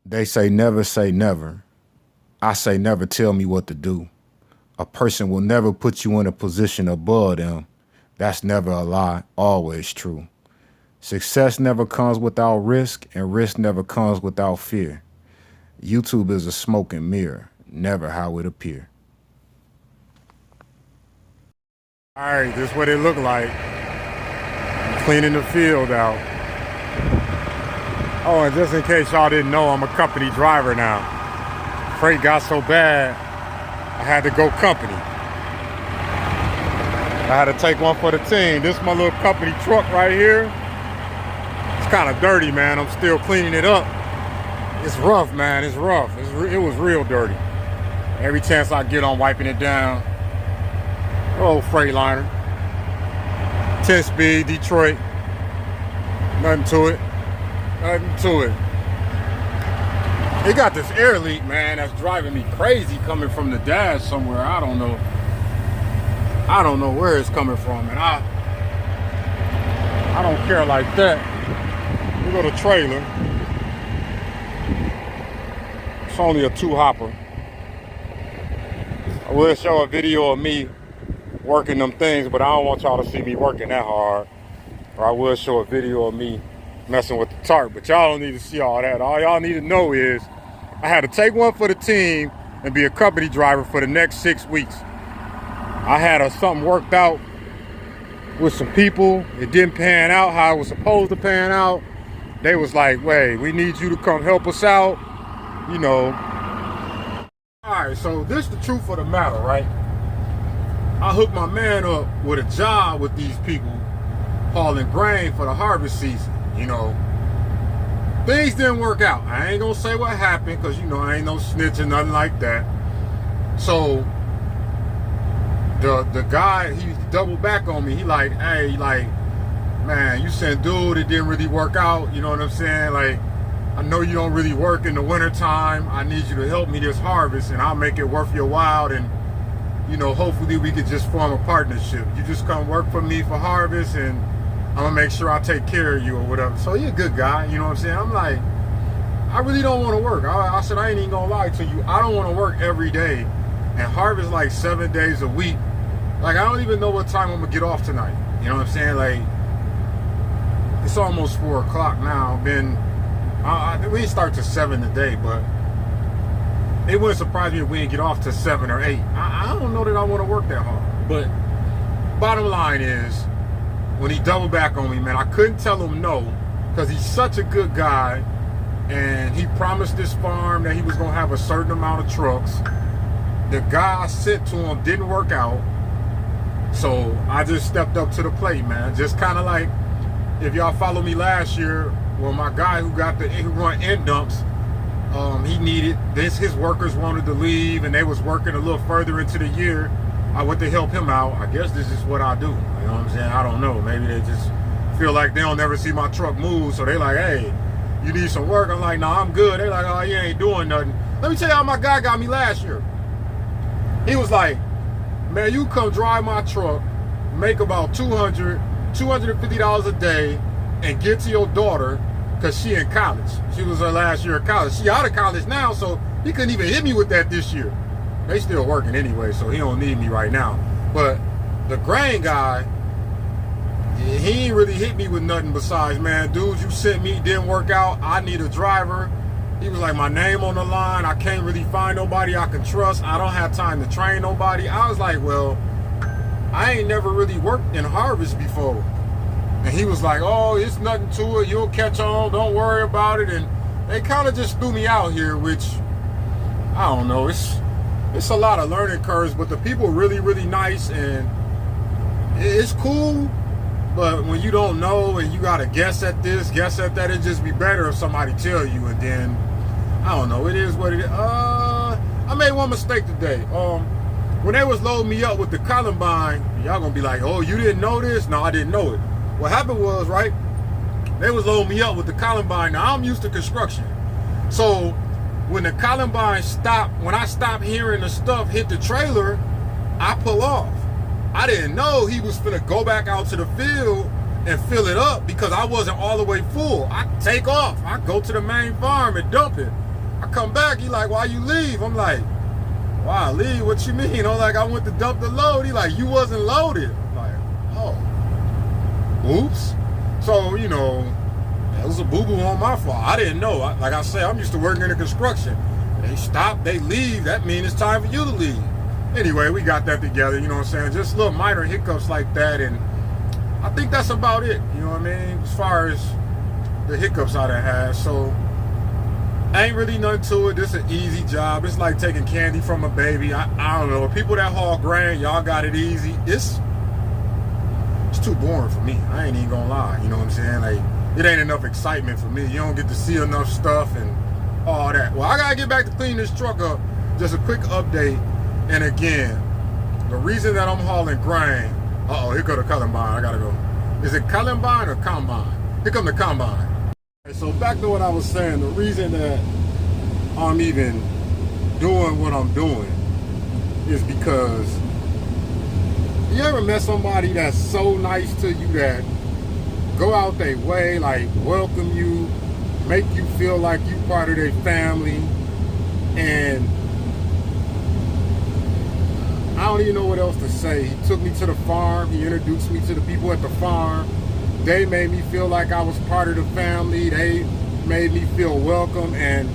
They say never. I say never tell me what to do. A person will never put you in a position above them. That's never a lie, always true. Success never comes without risk, and risk never comes without fear. YouTube is a smoking mirror, never how it appear. All right, this is what it looked like. I'm cleaning the field out. Oh, and just in case y'all didn't know, I'm a company driver now. Freight got so bad, I had to go company. I had to take one for the team. This is my little company truck right here. It's kind of dirty, man. I'm still cleaning it up. It's rough, man. It's rough. It was real dirty. Every chance I get on wiping it down. Oh, Freightliner. 10-speed, Detroit. Nothing to it. Nothing to it. It got this air leak, man, that's driving me crazy coming from the dash somewhere. I don't know where it's coming from, and I don't care like that. We go to trailer. It's only a 2-hopper. I will show a video of me working them things, but I don't want y'all to see me working that hard. Or I will show a video of me messing with the tarp, but y'all don't need to see all that. All y'all need to know is I had to take one for the team and be a company driver for the next 6 weeks. I had something worked out with some people. It didn't pan out how it was supposed to pan out. They was like, wait, we need you to come help us out, you know. All right, so this is the truth of the matter, right? I hooked my man up with a job with these people hauling grain for the harvest season, you know. Things didn't work out. I ain't gonna say what happened, because, you know, I ain't no snitch or nothing like that. So the guy, he doubled back on me. He like, hey, like, man, you said, dude, it didn't really work out. You know what I'm saying? Like, I know you don't really work in the wintertime. I need you to help me this harvest, and I'll make it worth your while. And, you know, hopefully we could just form a partnership. You just come work for me for harvest, and I'm gonna make sure I take care of you or whatever. So you're a good guy, you know what I'm saying? I'm like, I really don't want to work. I said, I ain't even gonna lie to you. I don't want to work every day and harvest like 7 days a week. Like, I don't even know what time I'm gonna get off tonight. You know what I'm saying? Like, it's almost 4 o'clock now. We didn't start to 7 today, but it wouldn't surprise me if we didn't get off to 7 or 8. I don't know that I want to work that hard. But bottom line is, when he doubled back on me, man, I couldn't tell him no, because he's such a good guy, and he promised this farm that he was going to have a certain amount of trucks. The guy I sent to him didn't work out, so I just stepped up to the plate, man. Just kind of like, if y'all follow me last year, well, my guy who run end dumps, he needed this. His workers wanted to leave, and they was working a little further into the year. I went to help him out. I guess this is what I do. You know what I'm saying? I don't know. Maybe they just feel like they don't never see my truck move, so they like, hey, you need some work? I'm like, nah, I'm good. They like, oh, you ain't doing nothing. Let me tell you how my guy got me last year. He was like, man, you come drive my truck, make about $250 a day, and get to your daughter, because she in college. She was her last year of college. She out of college now, so he couldn't even hit me with that this year. They still working anyway, so he don't need me right now. But the grain guy, he ain't really hit me with nothing besides, man, dude, you sent me, didn't work out. I need a driver. He was like, my name on the line. I can't really find nobody I can trust. I don't have time to train nobody. I was like, well, I ain't never really worked in harvest before. And he was like, oh, it's nothing to it. You'll catch on. Don't worry about it. And they kind of just threw me out here, which, I don't know. It's a lot of learning curves, but the people really, really nice, and it's cool. But when you don't know and you got to guess at this, guess at that, it'd just be better if somebody tell you. And then, I don't know. It is what it is. I made one mistake today. When they was loading me up with the Columbine, y'all going to be like, oh, you didn't know this? No, I didn't know it. What happened was, right, they was loading me up with the Columbine. Now, I'm used to construction. So when the Columbine stopped, when I stopped hearing the stuff hit the trailer, I pull off. I didn't know he was finna go back out to the field and fill it up because I wasn't all the way full. I take off. I go to the main farm and dump it. I come back, he like, why you leave? I'm like, why leave? What you mean? I'm like, I went to dump the load. He like, you wasn't loaded. I'm like, oh, oops. So, you know, that was a boo-boo on my fault. I didn't know. Like I say, I'm used to working in the construction. They stop, they leave. That means it's time for you to leave. Anyway, we got that together, you know what I'm saying? Just little minor hiccups like that, and I think that's about it, you know what I mean? As far as the hiccups I done had. So, ain't really nothing to it. This is an easy job. It's like taking candy from a baby. I don't know. People that haul grain, y'all got it easy. It's too boring for me. I ain't even gonna lie, you know what I'm saying? Like, it ain't enough excitement for me. You don't get to see enough stuff and all that. Well, I gotta get back to clean this truck up. Just a quick update. And again, the reason that I'm hauling grain, here go the combine. I gotta go. Is it combine or combine? Here come the combine. So back to what I was saying, the reason that I'm even doing what I'm doing is because you ever met somebody that's so nice to you that go out their way, like welcome you, make you feel like you part of their family, and I don't even know what else to say. He took me to the farm. He introduced me to the people at the farm. They made me feel like I was part of the family. They made me feel welcome. And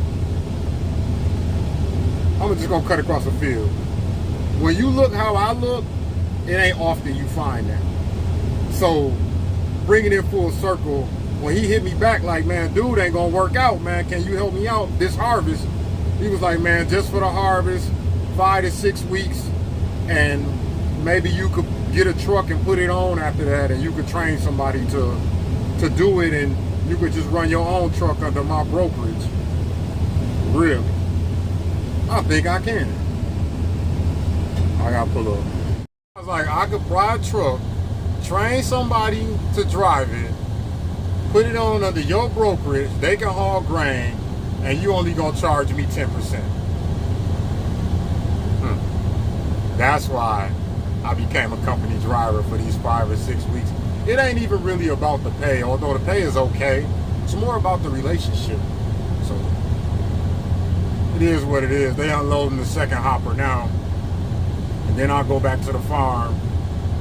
I'm just going to cut across the field. When you look how I look, it ain't often you find that. So bringing it full circle, when he hit me back like, man, dude, ain't going to work out, man. Can you help me out this harvest? He was like, man, just for the harvest, 5 to 6 weeks. And maybe you could get a truck and put it on after that, and you could train somebody to do it, and you could just run your own truck under my brokerage. Really? I think I can. I gotta pull up. I was like, I could buy a truck, train somebody to drive it, put it on under your brokerage, they can haul grain, and you only gonna charge me 10%. That's why I became a company driver for these 5 or 6 weeks. It ain't even really about the pay, although the pay is okay. It's more about the relationship. So it is what it is. They unloading the second hopper now. And then I'll go back to the farm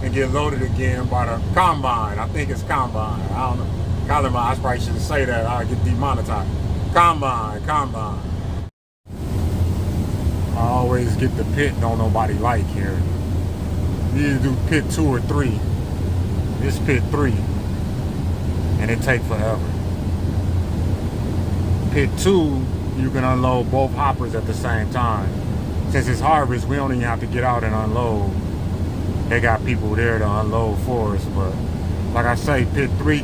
and get loaded again by the combine. I think it's combine. I don't know. Combine, I probably shouldn't say that. I'll get demonetized. Combine. I always get the pit don't nobody like here. You either do pit 2 or 3. This pit 3. And it take forever. Pit 2, you can unload both hoppers at the same time. Since it's harvest, we don't even have to get out and unload. They got people there to unload for us. But like I say, pit 3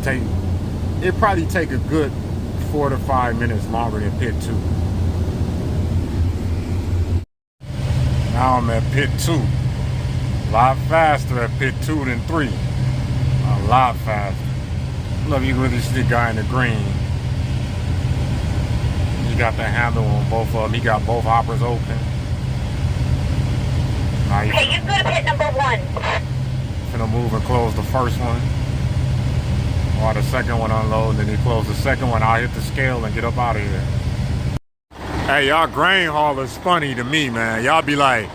it probably take a good 4 to 5 minutes longer than pit 2. Now I'm at pit 2. A lot faster at pit 2 than 3. A lot faster. Look, you really see the guy in the green. He got the handle on both of them. He got both hoppers open. Now okay, you go to pit number 1. Finna move and close the first one. While the second one unload, and then he close the second one. I'll hit the scale and get up out of here. Hey, y'all grain haulers funny to me, man. Y'all be like,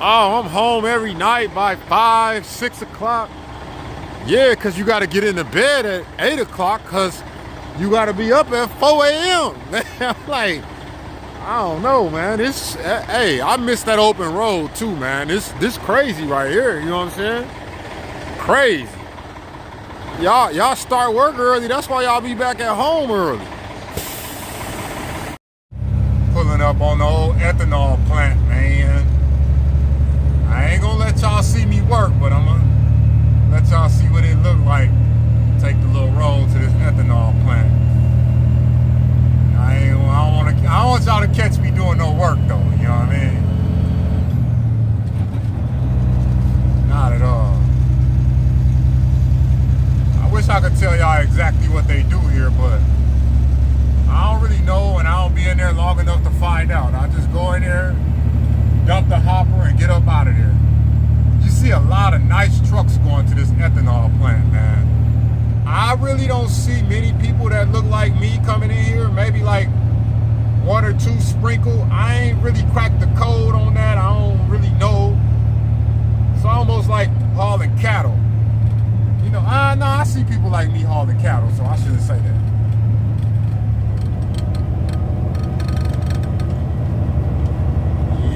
oh, I'm home every night by 5, 6 o'clock. Yeah, because you got to get into bed at 8 o'clock because you got to be up at 4 a.m. I'm like, I don't know, man. Hey, I miss that open road too, man. This crazy right here, you know what I'm saying? Crazy. Y'all start work early. That's why y'all be back at home early. Pulling up on the old ethanol plant, man. I ain't gonna let y'all see me work, but I'm gonna let y'all see what it look like. Take the little road to this ethanol plant. I don't want y'all to catch me doing no work though, you know what I mean? Not at all. I wish I could tell y'all exactly what they do here, but I don't really know, and I don't be in there long enough to find out. I just go in there, dump the hopper, and get up out of there. You see a lot of nice trucks going to this ethanol plant, man. I really don't see many people that look like me coming in here. Maybe like 1 or two sprinkled. I ain't really cracked the code on that. I don't really know. It's almost like hauling cattle. You know, no, I see people like me hauling cattle, so I shouldn't say that.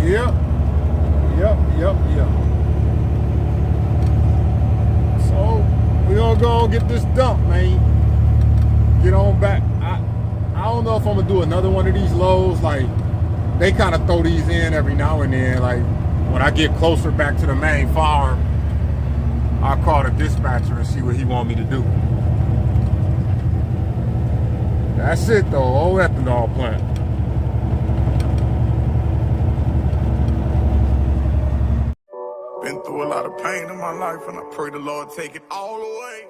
Yep. So we gonna go and get this dump, man. Get on back. I don't know if I'm gonna do another one of these loads. Like, they kind of throw these in every now and then. Like, when I get closer back to the main farm, I'll call the dispatcher and see what he want me to do. That's it though, old ethanol plant. Been through a lot of pain in my life, and I pray the Lord take it all away.